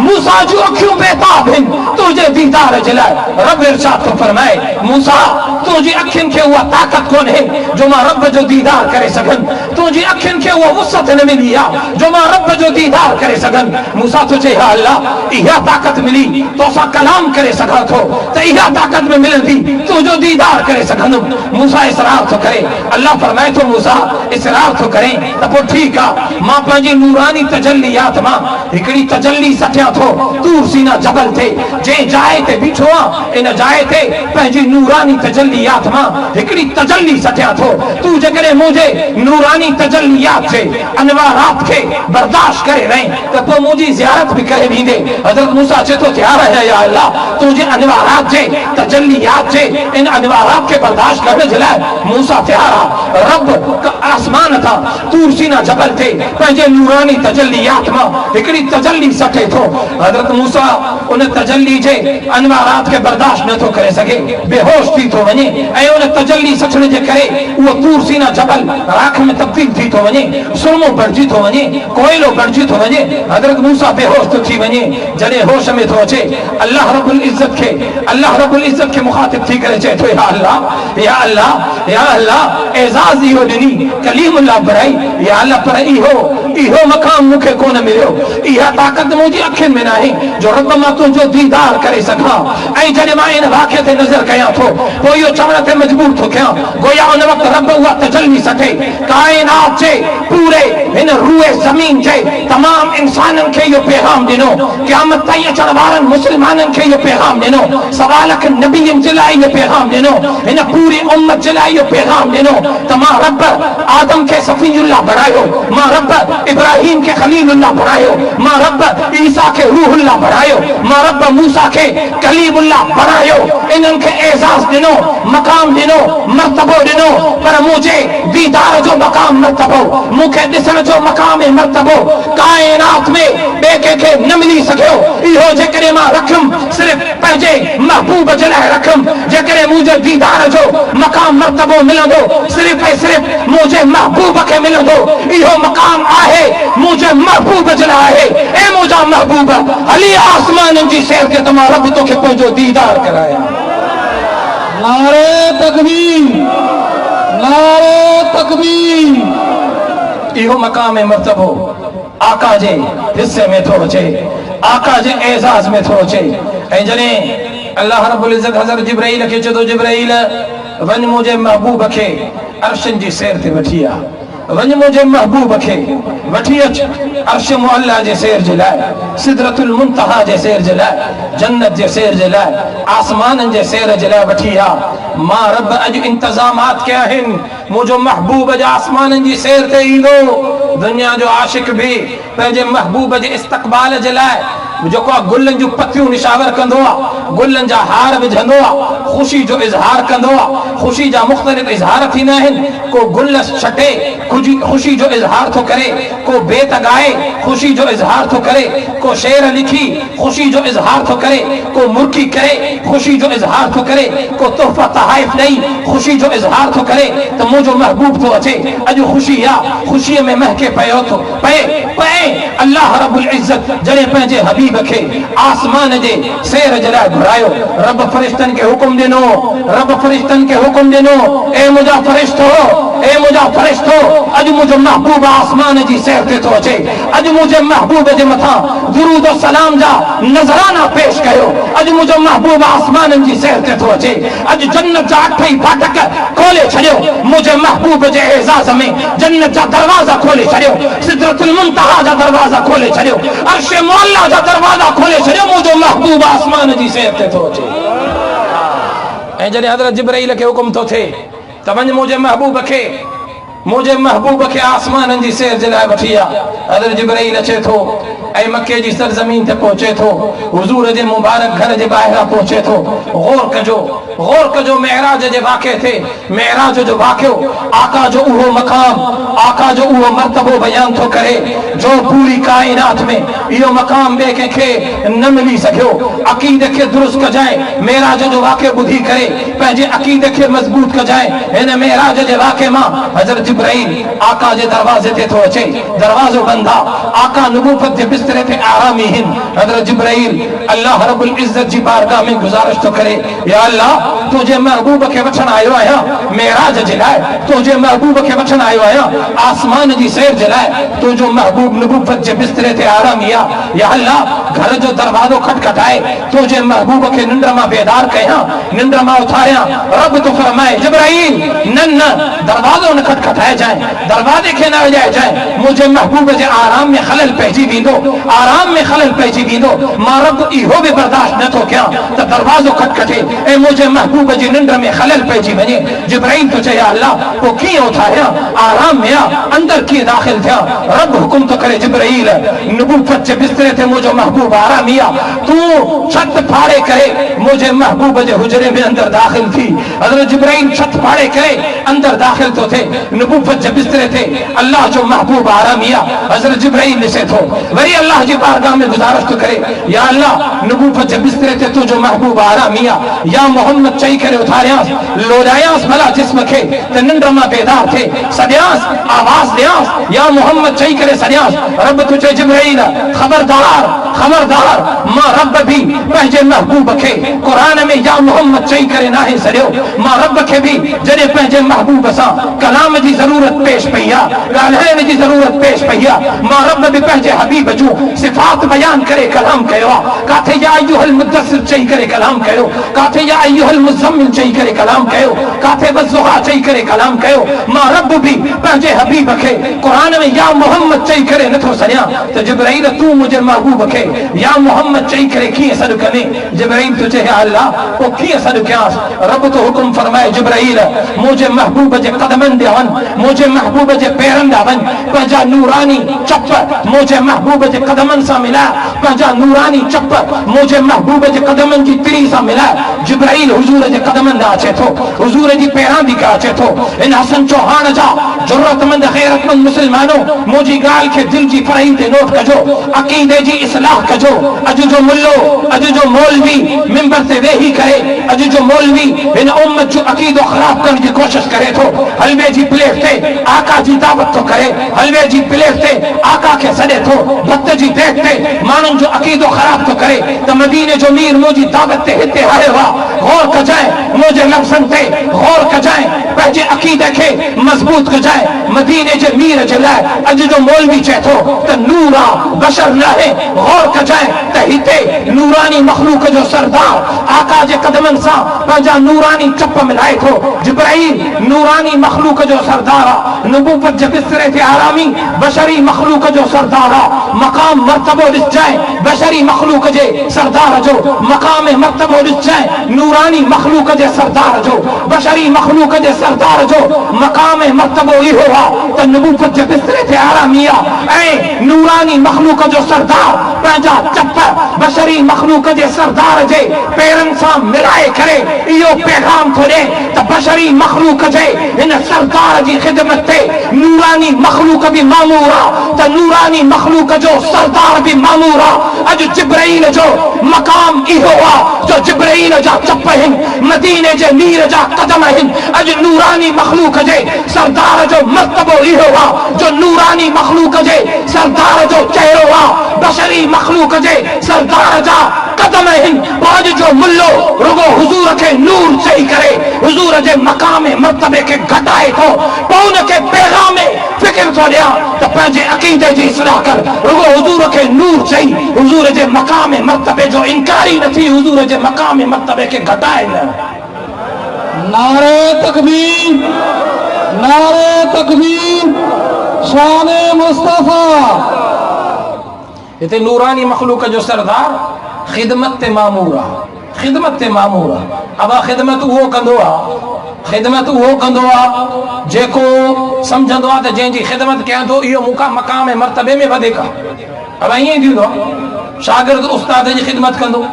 मूसा जूं अखियूं बेताब आहिनि तुंहिंजे दीदार जे लाइ रब इरशाद थो फरमाए मूसा तुंहिंजी अखियुनि खे उहा ताक़त कोन्हे जो मां रब जो दीदार करे सघनि तुंहिंजी अखियुनि खे उहा वुसअत न मिली आहे जो मां रब जो दीदार करे सघनि मूसा थो चए हा अल्लाह इहा ताक़त मिली तोसां कलाम करे सघां थो त इहा ताक़त में मिलंदी तुंहिंजो दीदार करे सघंदुमि मूसा इसरार थो करे अल्लाह फरमाए थो मूसा इसरार थो करे त पोइ ठीकु आहे मां पंहिंजी नूरानी तजल्लियात मां हिकिड़ी तजल्ली सटिया थो तूर सीना जबल थे जे जाए ते बीठो आ इन जाए ते पंहिंजी नूरानी तजल्लियात मां हिकड़ी तजल्ली सटिया थो तू जेकॾहिं मुझे नूरानी तजल्लियात से अनवारात के बर्दाश्त करे रहे तो पोइ मुझी ज़ियारत भी करे ॾींदे हज़रत मूसा चए तो तैयार है या अल्लाह तुझे अनवारात जे तजल्लियात से इन अनवारात के बर्दाश्त करने जे लाइ मूसा तैयार आ रब आसमान था तूर सीना जबल थे पंहिंजे नूरानी तजल्लियात मां हिकड़ी तजल्ली सटे थो हज़रत मूसा उन तजल्ली जे अनवारात के बर्दाश्त न थो करे सके बेहोश थी थो वञे ऐं उन तजल्ली सटण जे करे उहो तूर सीना जबल राख में तब्दील थी थो वञे सुरमो बणजी थो वञे कोयलो बणजी थो वञे हज़रत मूसा बेहोश थो थी वञे जॾहिं होश में थो अचे अल्लाह रब्बुल इज़्ज़त खे मुखातिब थी करे चए थो या अल्लाह एजाज़ इहो ॾिनी कलीमुल्लाह बराई या अल्लाह पर इहो मकाम मूंखे कोन मिलियो इहा ताक़त मुंहिंजी अखियुनि में नाहे जो रब मां तुंहिंजो दीदार करे सघां ऐं जॾहिं मां इन वाक़े ते नज़र कयां थो पोइ इहो चवण ते मजबूर थो कयां गोया उन वक़्तु रब उहा तजल्ली सटे काइनात जे पूरे हिन रूए ज़मीन जे तमाम इंसाननि खे इहो पैगाम ॾिनो क़यामत ताईं अचण वारनि मुस्लमाननि खे इहो पैगाम ॾिनो सवा लख नबियनि जे लाइ इहो पैगाम ॾिनो हिन पूरी उम्मत जे लाइ इहो पैगाम ॾिनो त मां रब आदम खे सफ़ीउल्लाह बणायो मां रब इब्राहिम के खलीलुल्लाह बणायो मां रब ईसा के रूहुल्लाह बणायो मां रब मूसा के कलीमुल्लाह बणायो इन्हनि खे एजाज़ ॾिनो मकाम ॾिनो मर्तबो ॾिनो पर मुझे दीदार जो मकाम मर्तबो मूंखे ॾिसण जो मकाम ऐं मर्तबो काइनात में ॿिए कंहिंखे न मिली सघियो इहो जेकॾहिं मां रखुमि सिर्फ़ पंहिंजे महबूब जे लाइ रखुमि जेकॾहिं मुंहिंजे दीदार जो मकाम मर्तबो मिलंदो सिर्फ़ ऐं सिर्फ़ मुंहिंजे महबूब खे मिलंदो इहो मकाम आहे मुझे महबूब जे लाइ आहे ऐं मुंहिंजा महबूब हली आसमाननि जी सैर ते त मां रब तोखे पंहिंजो दीदार कराया नारे तकबीर नारे तकबीर इहो मकाम मर्तबो आका जे हिस्से में थो अचे आका जे एजाज़ में थो अचे ऐं जॾहिं अल्लाह रब्बुल इज़्ज़त हज़रत जिब्राईल खे चए थो जिब्राईल वञ मुंहिंजे महबूब खे अर्शनि जी सैर ते वठी आ वञ मुंहिंजे महबूब खे वठी अच अर्श मुअल्ला जे सैर जे लाइ सिदरतुल मुंतहा जे सैर जे लाइ जन्नत जे सैर जे लाइ आसमाननि जे सैर जे लाइ वठी आ मां रब अॼु इंतज़ामात कया आहिनि मुंहिंजो महबूब जे आसमाननि जी सैर ते ईंदो दुनिया जो आशिक भी पंहिंजे महबूब जे इस्तक़बाल जे लाइ जेको आहे गुलनि जूं पतियूं निशावर कंदो आहे गुलनि जा हार विझंदो आहे ख़ुशी जो इज़हार कंदो आहे ख़ुशी जा मुख़्तलिफ़ इज़हार थींदा आहिनि को गुल छटे ख़ुशी जो इज़हार थो करे को बेत ॻाए ख़ुशी जो इज़हार थो करे को शेर लिखी ख़ुशी जो इज़हार थो करे को मुर्की करे ख़ुशी जो इज़हार थो करे को तोहफ़ा तहाइफ़ ॾेई ख़ुशी जो इज़हार थो करे त मुंहिंजो महबूब थो अचे अॼु ख़ुशी आहे ख़ुशीअ में महके पियो थो पए अल्लाह रब्बुल इज़्ज़त जॾहिं पंहिंजे हबीब खे आसमान जे सैर जे लाइ घुरायो रब फ़रिश्तनि खे हुकुम ॾिनो ए मुंहिंजा फ़रिश्तो अॼु मुंहिंजो महबूब आसमान जी सैर ते थो अचे अॼु मुंहिंजे महबूब जे मथां दुरूद और सलाम जा नज़राना पेश कयो अॼु मुंहिंजो महबूब आसमाननि जी सैर ते थो अचे अॼु जन्नत जा 8 फाटक खोले छॾियो मुंहिंजे महबूब जे एज़ाज़ में जन्नत जा दरवाज़ा खोले छॾियो सिदरतुल मुंतहा जा दरवाज़ा खोले छॾियो अर्श मुअल्ला जा दरवाज़ा खोले छॾियो मुंहिंजो महबूब आसमान जी सैर ते थो अचे ऐं जॾहिं हज़रत जिब्राईल खे हुकुम थो थिए त वञ मुंहिंजे महबूब खे आसमाननि जी सैर जे लाइ वठी आ हज़रत जिब्राईल अचे थो ऐं मके जी सरज़मीन ते पहुचे थो हुज़ूर जे मुबारक घर जे ॿाहिरां पहुचे थो गौर कजो मेराज जे वाक़े ते मेराज जो वाक़ियो आका जो उहो मकाम आका जो उहो मर्तबो बयान थो करे जो पूरी काइनात में इहो मकाम ॿिए कंहिंखे न मिली सघियो अक़ीदे खे दुरुस्त कजाए मेराज जो वाक़ियो ॿुधी करे पंहिंजे अक़ीदे खे मज़बूत कजाए हिन मेराज जे वाक़े मां हज़रत जिब्राईल आका जे दरवाज़े ते थो अचे दरवाज़ो बंद आहे आका नबूवत जे बिस्तरे ते आरामी आहिनि हज़रत जिब्राईल अल्लाह रब्बुल इज़्ज़त जी बारगाह में गुज़ारिश थो करे या अल्लाह तुंहिंजे महबूब खे वठण आयो आहियां मेराज जे लाइ तुंहिंजे महबूब खे वठण आयो आहियां आसमान जी सैर जे लाइ तुंहिंजो महबूब नबूवत जे बिस्तरे ते आरामी आहे या अल्लाह घर जो दरवाजो खटखटाए तो जे महबूब के निंड मां बेदार कया, निंड मां उथारिया। रब तो फरमाए जिब्राइल न न दरवाजो न खटखटाए जाए, दरवाजे के न वजाए जाए, मुझे महबूब जे आराम में खलल पहुंची वेंदो, आराम में खलल पहुंची वेंदो। मां रब इहो भी बर्दाश्त न थो कया त दरवाजो खटखटे ऐं मुझे महबूब जी निंड में खलल पहुंची वञे। जिब्राइल तो चया अल्लाह पोइ कीअं उथारिया, आराम में अंदर कीअं दाखिल थिया। रब हुकुम तो करे जिब्राइल नबूवत जे बिस्तरे ते मुझो महबूब आरामी आहे, तू छत फाड़े करे मुझे महबूब जे हुजरे में अंदर दाखिल थी। हज़रत जिब्राइल छत फाड़े करे अंदर दाखिल तो थे नबूवत जे बिस्तरे ते। अल्लाह जो महबूब आरामी आहे। हज़रत जिब्राइल ॾिसे थो, वरी अल्लाह जी बारगाह में गुजारिश तो करे, या अल्लाह नबूवत जे बिस्तरे ते तुंहिंजो महबूब आरामी आहे, या मोहम्मद चई करे उथारियांसि, लोॾायांसि भला जिस्म खे त निंड मां बेदार थे, सॾियांसि आवाज़ ॾियांसि, या मोहम्मद चई करे सॾियांसि। रब तो चए जिब्राइल खबरदार खबरदार, मां रब भी पंहिंजे महबूब खे क़ुरान में या मोहम्मद चई करे नाहे सॾियो। मां रब खे भी जॾहिं पंहिंजे महबूब सां कलाम जी ज़रूरत पेश पई आहे, ॻाल्हाइण जी ज़रूरत पेश पई आहे, मां रब भी पंहिंजे हबीब जूं सिफ़ात बयान करे कलाम कयो आहे। काथे या अय्युहल मुद्दसिर चई करे कलाम कयो, काथे या अय्युहल मुज़म्मिल चई करे कलाम कयो, काथे वज़्ज़ुहा चई करे कलाम कयो। मां रब भी पंहिंजे हबीब खे क़ुरान में या मोहम्मद चई करे नथो सॾियां त जिब्राइल तूं मुंहिंजे महबूब खे या मोहम्मद चई करे कीअं सॾु कंदे। जिब्राइल तो चए अल्लाह पोइ कीअं सॾु कयांसि। रब तो हुकुम फरमाए जिब्राइल मुंहिंजे महबूब जे कदमनि ॾे वञ, मुंहिंजे महबूब जे पेरनि ॾांहुं वञ, पंहिंजा नूरानी चप मुंहिंजे महबूब जे कदमनि सां मिलाए, पंहिंजा नूरानी चप मुंहिंजे महबूब जे कदमनि जी तिरी सां मिलाए। जिब्राइल हुजूर जे कदमनि ॾांहुं अचे थो, हुजूर जी पेरां दी का अचे थो। इन हसन चौहान जा ज़रूरतमंद ग़ैरतमंद मुस्लमानों मुंहिंजी ॻाल्हि खे दिल जी फरही ते नोट कजो, अक़ीदे जी इस्लाह कजो। अॼु जो मुल्लो, अॼु जो मौलवी मिंबर ते वेही करे, अॼु जो मौलवी हिन उम्मत जो अक़ीदो ख़राब करण जी कोशिश करे थो। हलवे जी प्लेट ते आका जी दावत थो करे, हलवे जी प्लेट ते आका खे सॾे थो, भत जी देग ते माण्हुनि जो अक़ीदो ख़राब थो करे त मदीने जो मीर मुंहिंजी दावत ते हिते आयो आहे। गौर कजांइ मुंहिंजे लफ़्ज़नि ते, गौर कजांइ पंहिंजे अक़ीदे खे मज़बूत कजांइ। मदीने जे मीर जे लाइ अॼु जो मौलवी चए थो त नूर आहे, बशर न आहे। गौर कजांइ त हिते नूरानी मखलूक जो सरदार आका जे कदमनि सां पंहिंजा नूरानी चप मिलाए थो। जिब्राइल नूरानी मखलूक जो सरदार आहे, नबूवत जे बिस्तरे ते आरामी बशरी मखलूक जो सरदार आहे। मक़ाम मर्तबो ॾिसजांइ बशरी मखलूक जे सरदार जो, मक़ाम मर्तबो ॾिसजांइ नूरानी मखलूक जे सरदार जो, बशरी मखलूक जे सरदार जो मक़ाम मर्तबो इहो आहे त नबूवत जे बिस्तरे ते आरामी आहे ऐं नूरानी मखलूक जो सरदार पंहिंजा चप बशरी मखलूक जे सरदार जे पेरनि सां मिलाए करे इहो पैगाम थो ॾे त बशरी मखलूक जे हिन सरदार जी ख़िदमत ते नूरानी मखलूक भी मामूर आहे, त नूरानी मखलूक जो सरदार भी मामूर आहे। अॼु जिब्राइल जो मक़ाम इहो आहे जो जिब्राइल जा चप आहिनि, मदीने जे मीर जा कदम आहिनि। अॼु नूरानी मखलूक जे सरदार जो मर्तबो इहो आहे जो नूरानी मखलूक जे सरदार जो चेहरो आहे, बशरी मखलूक जे सरदार जा कदम आहिनि। अॼु जो मुल्लो रुगो हुजूर खे नूर चई करे हुजूर जे मक़ाम मर्तबे खे घटाए थो, पोइ उनखे पैगाम फिक्र थो ॾियां त पंहिंजे अक़ीदे जी इस्लाह कर। रुगो हुजूर खे नूर चई हुजूर जे मक़ाम मर्तबे जो इनकारी न थी, हुजूर जे मक़ाम मर्तबे खे घटाए न। नारे तकबीर, नारे तकबीर, शान मुस्तफा। हिते नूरानी मखलूक जो सरदार ख़िदमत ते मामूर आहे, ख़िदमत ते मामूर आहे। अब ख़िदमत उहो कंदो आहे, ख़िदमत उहो कंदो आहे जेको सम्झंदो आहे त जंहिंजी ख़िदमत कयां थो इहो मूंखां मक़ाम मर्तबे में वधीक आहे। अब ईअं थींदो आहे शागिर्द उस्ताद जी ख़िदमत कंदो,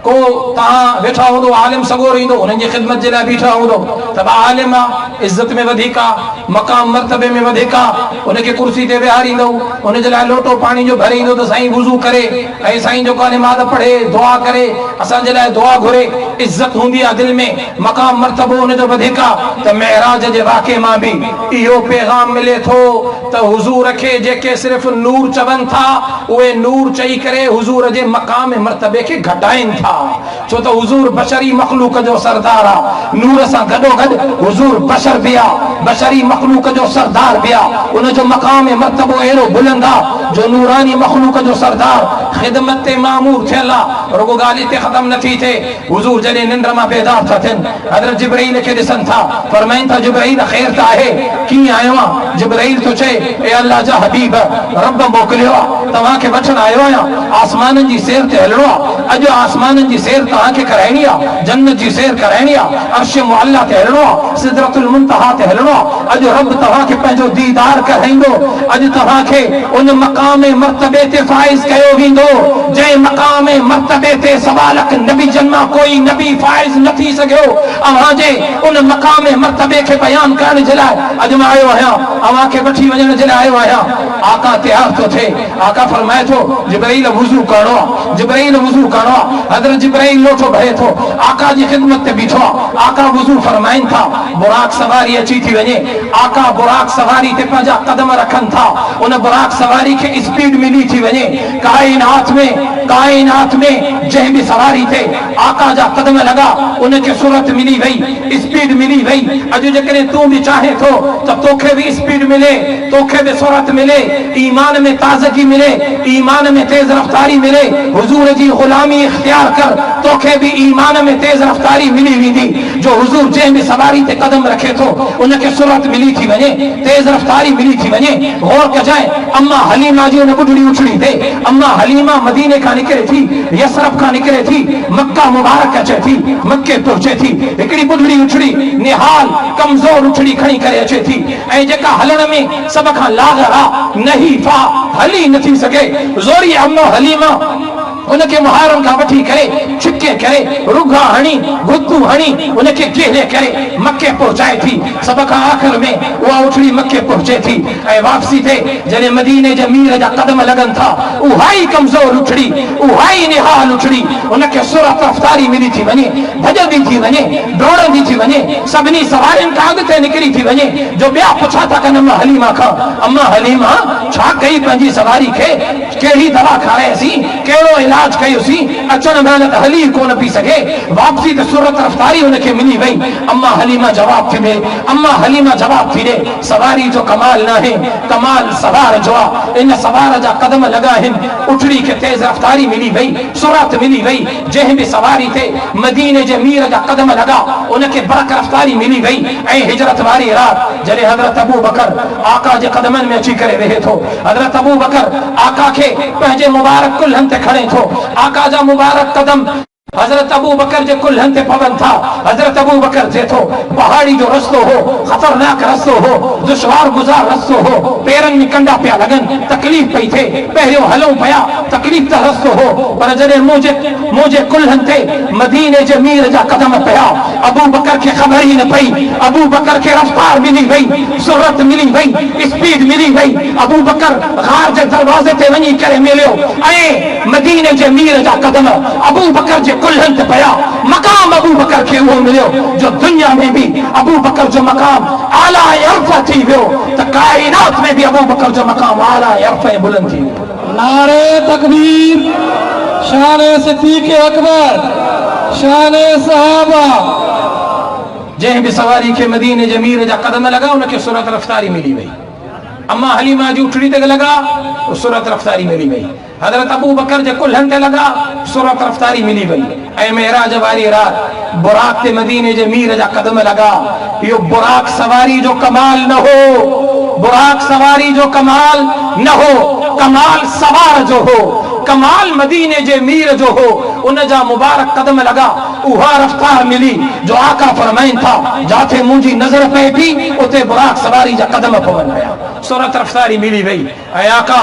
को तव्हां वेठा हूंदो आलिम सगोर ईंदो उन्हनि जी ख़िदमत जे लाइ बीठा हूंदो त आलिम आहे, इज़त में वधीक आहे, मक़ाम मर्तबे में वधीक आहे। उनखे कुर्सी ते विहारींदो, उनजे लाइ लोटो पाणी जो भरे ईंदो त साईं वुज़ू करे ऐं साईं जेको आहे नमाज़ पढ़े दुआ करे असांजे लाइ दुआ घुरे। इज़त हूंदी आहे दिलि में, मक़ाम मर्तबो उनजो वधीक आहे। त मेराज जे वाक़े मां बि इहो पैगाम मिले थो त हुज़ूर खे जेके सिर्फ़ नूर चवनि था उहे नूर चई करे हुज़ूर जे मक़ाम मर्तबे खे घटाइनि था। छो तो हुजूर बशरी मखलूक जो सरदार आ, नूर सां गॾोगॾु हुजूर बशर भी आ, बशरी मखलूक जो सरदार भी आ। उन जो मकाम मर्तबो अहिड़ो बुलंद आ जो नूरानी मखलूक जो सरदार ख़िदमत ते मामूर थियल आ। रुगो ॻाल्हि हिते ख़त्म नथी थिए। हुजूर जॾहिं निंड मां बेदार था थियनि, हज़रत जिब्राईल खे ॾिसनि था, फरमाइनि था जिब्राईल ख़ैर त आहे, कीअं आयो आहे? जिब्राईल तो चए, ए अल्लाह जा हबीब, रब मोकिलियो आहे, तव्हांखे वठण आयो आहियां। आसमाननि जी सैर ते हलणो आहे, अॼु आसमाननि जी सैर तव्हांखे कराइणी आहे, जन्नत जी सैर कराइणी आहे, अर्श मुअल्ला ते हलणो आहे, सिदरतुल मुंतहा ते हलणो आहे। अॼु रब तव्हांखे पंहिंजो दीदार कराईंदो, अॼु तव्हांखे उन मक़ाम मर्तबे ते फाइज़ कयो वेंदो जंहिं मक़ाम मर्तबे ते सवालक नबी जन्मा कोई नबी फाइज़ न थी सघियो। अव्हांजे उन मक़ाम मर्तबे खे बयान करण जे लाइ अॼु मां आयो आहियां, अव्हांखे वठी वञण जे लाइ आयो आहियां। आका तैयार थो थिए, आका फरमाए थो जिब्राईल वुज़ू करणो आहे, जिब्राईल वुज़ू करणो आहे। हज़रत जिब्राईल लोटो भरे थो, आका जी ख़िदमत ते बीठो आहे। आका वुज़ू फरमाइनि था, बुराक सवारी अची थी वञे, आका बुराक सवारी ते पंहिंजा कदम रखनि था, उन बुराक सवारी खे स्पीड मिली थी वञे। काइनात में जंहिं बि सवारी थे आका जा कदम लगा, उनखे सूरत मिली वई, स्पीड मिली वई। अॼु जेकॾहिं तूं बि चाहे थो त तोखे बि स्पीड मिले, तोखे बि सूरत मिले, ईमान में ताज़गी मिले, ईमान में तेज रफ्तारी मिले, हुजूर जी गुलामी इख्तियार कर, तोखे बि ईमान में तेज रफ्तारी मिली वेंदी। जो हुजूर जंहिं बि सवारी ते कदम रखे थो उनखे सूरत मिली थी वञे, तेज रफ्तारी मिली थी वञे। गौर कजाए, अम्मा हलीमा जी उन बुढ़ड़ी उछड़ी थे, अम्मा हलीमा मदीने का निकरे थी, यसरफ का निकरे थी, मक्का मुबारक अचे थी, मक्के पहुचे थी। हिकड़ी बुढ़ड़ी उछड़ी निहाल कमजोर उछड़ी खणी करे अचे थी, ऐं जेका हलण में सब खां लागर आ, नहीं फा हली न थी सके। ज़ोरी अम्मा हलीमा उनके मुहारम का वठी करे छिके करे रुगा हणी गुत्तू हणी उनके घेरे करे मक्के पहुंचाए थी। सब का आखिर में वह उछड़ी मक्के पहुंचे थी ऐं वापसी थे जने मदीने जे मीर जा कदम लगन था, उहाई कमजोर उछड़ी, उहाई निहाल उछड़ी, उनके सूरत रफ्तारी मिली थी वने, भजदी थी वने, दौड़दी थी वने, सभिनी सवारिन का अगते निकरी थी वने। जो ॿिया पुछा था कन अम्मा हलीमा खां, अम्मा हलीमा छा कई पंहिंजी सवारी खे, कहिड़ी दवा खारायसी, कहिड़ो इलाज कयोसी, अचण महिल त हली कोन पी सघे, वापसी त सूरत रफ्तारी उनखे मिली वई। अम्मा हलीमा जवाब थी ॾे, अम्मा हलीमा जवाब थी ॾे, सवारी जो कमाल न है, कमाल सवार जो आहे। इन सवार जा कदम लगा आहिनि, उछड़ी खे तेज रफ्तारी मिली वई, सूरत मिली वई। जंहिं बि सवारी थे मदीने जे मीर जा कदम लगा, उनखे बरक रफ्तारी मिली वई। ऐं हिजरत वारी रात जॾहिं हज़रत अबू बकर आका जे कदमनि में अची करे रहे थो, हज़रत अबू बकर आका खे पंहिंजे मुबारक कुल्हनि ते खणे थो, आका जा मुबारक कदम हजरत अबू बकर जे कुल्हनि ते पवन था। हजरत अबू बकर थे थो पहाड़ी जो रस्तो हो, खतरनाक रस्तो हो, दुश्वार गुजार रस्तो हो, पेरनि में कंडा पिया लगन, तकलीफ पई थे, पहिरियों हलूं पिया, तकलीफ त रस्तो हो, पर जॾहिं मुंहिंजे कुल्हनि ते मदीने जे मीर जा कदम पिया, अबू बकर खे ख़बर ई न पई, अबू बकर खे रफ्तार मिली वई, सूरत मिली वई, स्पीड मिली वई। अबू बकर गार जे दरवाजे ते वञी करे मिलियो ऐं मदीने जे मीर जा कदम अबू बकर जे कुल्हनि ते पिया। मकाम अबू बकर खे उहो मिलियो जो दुनिया में भी अबू बकर जो मकाम आला यरफ़ा थी वियो, त काइनात में भी अबू बकर जो मकाम आला यरफ़ा बुलंद थी वियो। नारे तकबीर, शान सिद्दीक़ अकबर, शान सहाबा। जंहिं बि सवारी खे मदीने जे मीर जा कदम लगा, उनखे सूरत रफ्तारी मिली वई। अम्मा हलीमा जी उठड़ी ते लगा, सूरत रफ्तारी मिली वई। हजरत अबू बकर जे कुल्हनि ते लगा, सूरत रफ्तारी मिली वई। ऐं मेराज वारी रात बुराक ते मदीने जे मीर जा कदम लगा। इहो बुराक सवारी जो कमाल न हो, बुराक सवारी जो कमाल न हो, कमाल सवार जो हो, कमाल मदीने जे मीर जो हो। उन जा मुबारक कदम लगा, उहा रफ्तार मिली जो आका फरमाइन था, जाते मुंहिंजी नजर पए थी उते बुराक सवारी जा कदम पवन पिया, सूरत रफ्तारी मिली वई। ऐं आका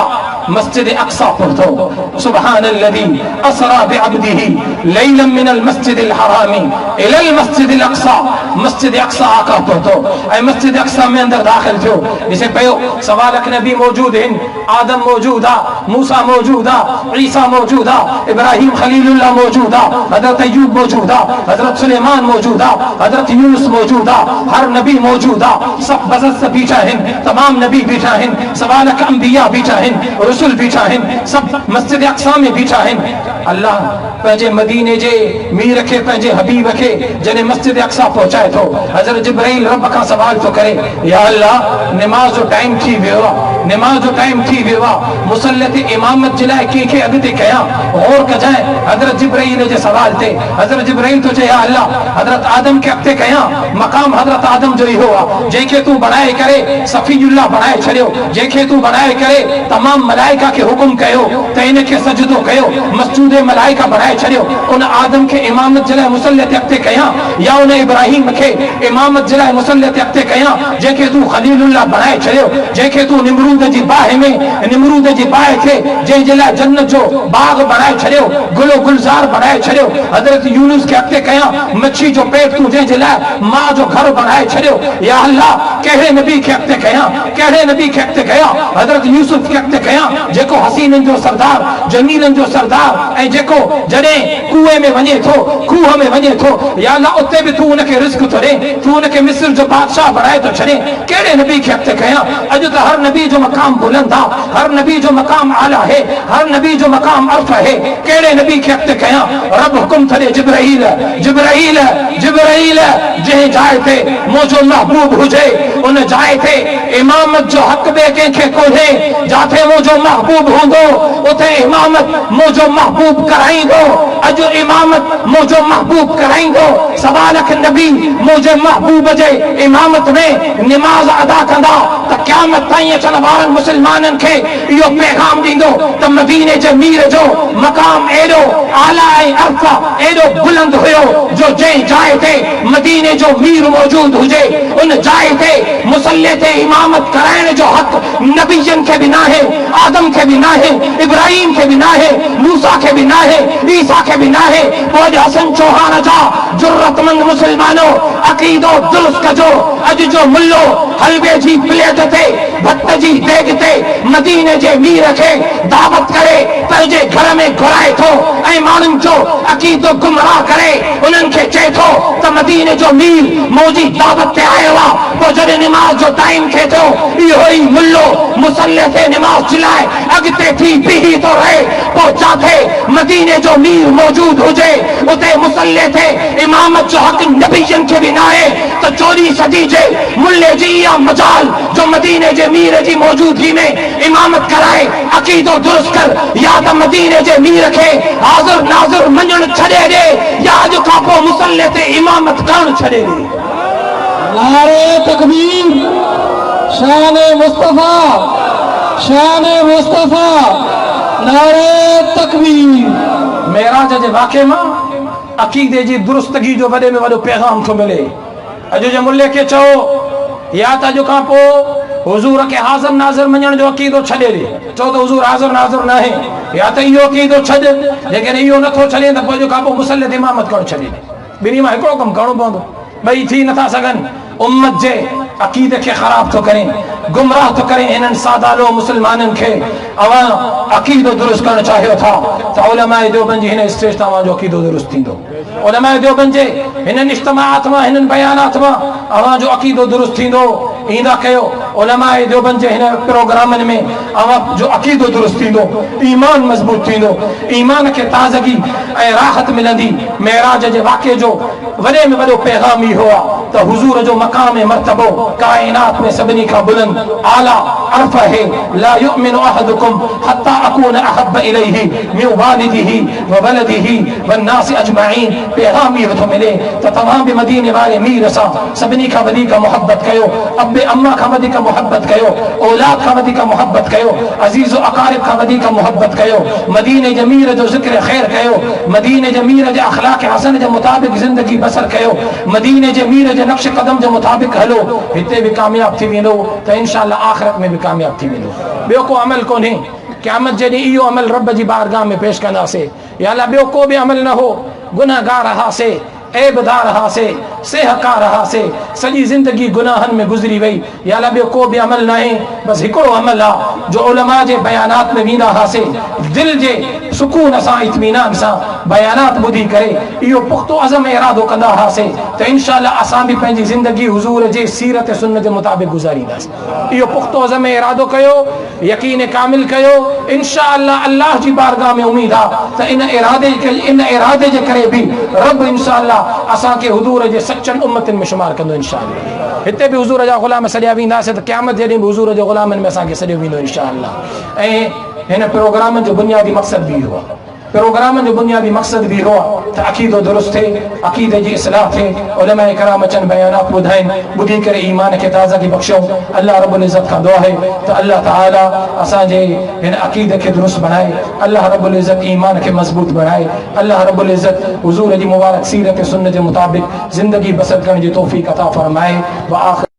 मस्जिद अक्सा पहुतो, सुब्हानल्लज़ी असरा बिअब्दिही लैलन मिनल मस्जिदिल हरामी इलल मस्जिदिल अक्सा। मस्जिद अक्सा आका पहुतो ऐं मस्जिद अक्सा में अंदर दाखिल थियो। जिसे पयो सवालक नबी मौजूद हैं, आदम मौजूद आ, मूसा मौजूद आ, ईसा मौजूद आ, इब्राहिम खलीलुल्लाह मौजूद आ, हजरत अय्यूब मौजूद आ, हजरत सुलेमान मौजूद आ, हजरत यूनुस मौजूद आ, हर नबी मौजूद आ। सब बजत से बीठा हैं, तमाम नबी बीठा हैं, सवालक अंबिया बीठा हैं, रसूल बीठा हैं, सब मस्जिद अक्सा में बीठा हैं। अल्लाह पंहिंजे मदीने जे मीर खे पंहिंजे हबीब खे जॾहिं मस्जिद अक्सा पहुचाए थो, हज़रत जिब्राइल रब खां सवाल थो करे, या अल्लाह निमाज़ जो टाइम थी वियो आहे, निमाज़ जो टाइम थी वियो आहे, मुसल्ले ते इमामत जे लाइ कंहिंखे अॻिते कयां, गौर कजांइ हज़रत जिब्राइल जे सवाल ते। हज़रत जिब्राइल तो चए, या अल्लाह हज़रत आदम खे अॻिते कयां, मक़ाम हज़रत आदम जो इहो आहे जंहिंखे तूं बणाए करे सफ़ीउल्लाह बणाए छॾियो, जंहिंखे तूं बणाए करे तमाम मलाइका खे हुकुम कयो त इनखे सजदो कयो, मस्जूद मलाइका बणाए छॾियो, उन आदम खे इमामत जे लाइ मुसल्ले ते अॻिते कयां, या उन इब्राहिम खे इमामत जे लाइ मुसल्ले ते अॻिते कयां जंहिंखे तूं खलीलुल्लाह बणाए छॾियो, जंहिंखे तूं निमरूद जी बाहि में निमरूद जी बाहि खे जंहिंजे लाइ जन्नत जो बाग बणाए छॾियो, गुलो गुलजार बणाए छॾियो, हज़रत यूनुस खे अॻिते कयां, मच्छी जो पेट तूं जंहिंजे लाइ मां जो घर बणाए छॾियो, या अल्लाह कहिड़े नबी खे अॻिते कयां, कहिड़े नबी खे अॻिते कयां, हज़रत यूसुफ खे अॻिते कयां जेको हसीननि जो सरदार, जमीलनि जो सरदार, ऐं जेको जॾहिं कुएं में वञे थो, खूह में वञे थो, या अल्लाह उते बि तूं उनखे रिस्क थो ॾे, तूं उनखे मिस्र जो बादशाह बणाए थो छॾे, कहिड़े नबी खे अॻिते कयां? अॼु त हर नबी जो मक़ाम बुलंद आहे, हर नबी जो मक़ाम आला है, हर नबी जो मक़ाम अर्फ़ है, कहिड़े नबी खे अॻिते कयां? रब हुकुम थो ॾे, जिब्राइल जिब्राइल जिब्राइल जंहिं जाइ ते मुंहिंजो महबूब हुजे उन जाइ ते इमामत जो हक़ ॿिए कंहिंखे कोन्हे, जिथे मुंहिंजो महबूब हूंदो उते इमामत मुंहिंजो महबूब कराईंदो। अॼु इमामत मुंहिंजो महबूब कराईंदो, सवा लख नबी मुंहिंजे महबूब जे इमामत में निमाज़ अदा कंदा त क़यामत ताईं अचण वारनि मुस्लमाननि खे इहो पैगाम ॾींदो त मदीने जे मीर जो मक़ाम एॾो आला ऐं अर्फ़ा एॾो बुलंद हुयो जो जंहिं जाइ ते मदीने जो मीर मौजूद हुजे उन जाइ ते मुसल्ले ते इमामत कराइण जो हक़ नबीयनि खे बि नाहे, आदम खे बि नाहे, इब्राहिम खे बि नाहे, मूसा खे बि नाहे, ईसा खे बि नाहे। पोइ हसन चौहान जा जुर्रतमंद मुस्लमानो अक़ीदो दुरुस्त कजो। अॼु जो मुल्लो हलवे जी प्लेट ते भट जी देग ते मदीने जे मीर खे दावत करे पंहिंजे घर में घुराए थो ऐं माण्हुनि जो अक़ीदो गुमराह करे उन्हनि खे चए थो त मदीने जो मीर मौजी दावत ते आयो आहे। पोइ जॾहिं निमाज़ जो टाइम थिए थो इहो ई मुल्लो मुसल्ले ते निमाज़ जे लाइ अॻिते थी बीही थो रहे। पोइ जिथे मदीने जो मीर मौजूद हुजे उते मुसल्ले ते इमामत जो हक़ नबीयनि खे बि न आहे त 14 सदी जे मुल्ले जी इहा मजाल जो मदीने जे मीर जी मौजूदगी में इमामत कराए अक़ीदो दुरुस्त कर, या त मदीने जे मीर खे हाज़िर नाज़िर मञण छॾे ॾे या अॼु खां पोइ मुसल्ले ते इमामत करणु छॾे ॾे। नारे तकबीर, शान मुस्तफा, शान मुस्तफा, नारे तकबीर। मेराज जे वाक़े मां अक़ीदे जी दुरुस्तगी जो वॾे में वॾो पैगाम थो मिले। अॼु जे मुल्ले खे चओ या त अॼु खां पोइ हुज़ूर खे हाज़िर नाज़िर मञण जो अक़ीदो छॾे ॾे, चओ त हुज़ूर हाज़िर नाज़िर न आहे, या त इहो अक़ीदो छॾ, लेकिन इहो नथो छॾे त पोइ अॼु खां पोइ मुसल्ले ते इमामत करणु छॾे ॾे। ॿिन्ही मां हिकिड़ो कमु करणो पवंदो, ॿई थी नथा सघनि। उम्मत जे अक़ीदे खे ख़राब थो करे, गुमराह थो करे हिननि सादालो मुस्लमाननि खे। अवां अक़ीदो दुरुस्त करणु चाहियो था त उलमाए देवबंद जी हिन स्टेज तां अवां जो अक़ीदो दुरुस्त थींदो। उलमाए देवबंद जे हिननि इज्तिमाअत मां हिननि बयानात मां अवां जो अक़ीदो दुरुस्त थींदो। ईंदा कयो उलमाए देवबंद जे हिन प्रोग्रामनि में अवां जो अक़ीदो दुरुस्त थींदो, ईमान मज़बूत थींदो, ईमान खे ताज़गी ऐं राहत मिलंदी। मेराज जे वाक़े जो वॾे में वॾो पैगाम इहो आहे त हुज़ूर जो मक़ाम मर्तबो काइनात में सभिनी खां बुलंद आला अर्फ़ है। ला युमिनु अहदुकुम हत्ता अकून अहब्ब इलैहि मिन वालिदिही व वलदिही वन्नास अजमईन। पैगाम इहो थो मिले त तव्हां बि मदीने वारे मीर सां सभिनी खां वधीक मुहबत कयो, अब्बे अम्मा खां वधीक मुहबत कयो, औलाद खां वधीक मुहबत कयो, अज़ीज़ अक़ारिब खां वधीक मुहबत कयो, मदीने जे मीर जो ज़िक्र ख़ैर कयो, मदीने जे मीर जे अख़लाक़ हसन जे मुताबिक़ ज़िंदगी बसर कयो, मदीने जे मीर जे नक्श कदम जे मुताबिक़ हलो। हिते बि कामयाब थी वेंदो त इंशाअल्लाह आख़िरत में बि कामयाब थी वेंदो। ॿियो को अमल कोन्हे। क़यामत जे ॾींहुं इहो अमल रब जी बारगाह में पेश कंदासीं। या अल्लाह ॿियो को बि अमल न हो, गुनाहगार रहासीं, ऐबदार रहासीं, सेहकार रहासीं, सॼी ज़िंदगी गुनाहनि में गुज़री वई। या अल्लाह ॿियो को बि अमल न आहे, बसि हिकिड़ो अमल आहे जो उलमा जे बयानात में वेंदा हुआसीं, दिलि जे सुकून सां इत्मीनान सां बयानात ॿुधी करे इहो पुख्तो अज़म इरादो कंदा हुआसीं त इंशाअल्लाह असां बि पंहिंजी ज़िंदगी हुज़ूर जे सीरत सुन्नत जे मुताबिक़ गुज़ारींदासीं। इहो पुख्तो अज़म इरादो कयो, यकीन कामिल कयो, इंशाअल्लाह अल्लाह जी बारगाह में उम्मीद आहे त इन इरादे जे करे बि रब इंशाअल्लाह असांखे हुज़ूर जे सचनि उम्मतनि में शुमार कंदो इंशाअल्लाह। हिते बि हुज़ूर जा ग़ुलाम सॼा वेंदासीं त क़यामत जॾहिं बि हुज़ूर जे ग़ुलामनि में असांखे सॼो वेंदो इंशाअल्लाह। ऐं हिन प्रोग्राम जो बुनियादी मक़सद बि इहो आहे, प्रोग्राम जो बुनियादी मक़सद बि इहो आहे त अक़ीदो दुरुस्त थिए, अक़ीदे जी इस्लाह थिए, उलमाए कराम अचनि बयानात ॿुधाइनि, ॿुधी करे ईमान खे ताज़गी बख़्शूं। अल्लाह रब्बुल इज़्ज़त खां दुआ आहे त अल्लाह ताला असांजे हिन अक़ीदे खे दुरुस्त बनाए, अल्लाह रब्बुल इज़्ज़त ईमान खे मज़बूत बनाए, अल्लाह रब्बुल इज़्ज़त हुज़ूर जी मुबारक सीरत सुन्नत जे मुताबिक़ ज़िंदगी बसर करण जी तौफ़ीक़ अता फ़रमाए। व आख़िर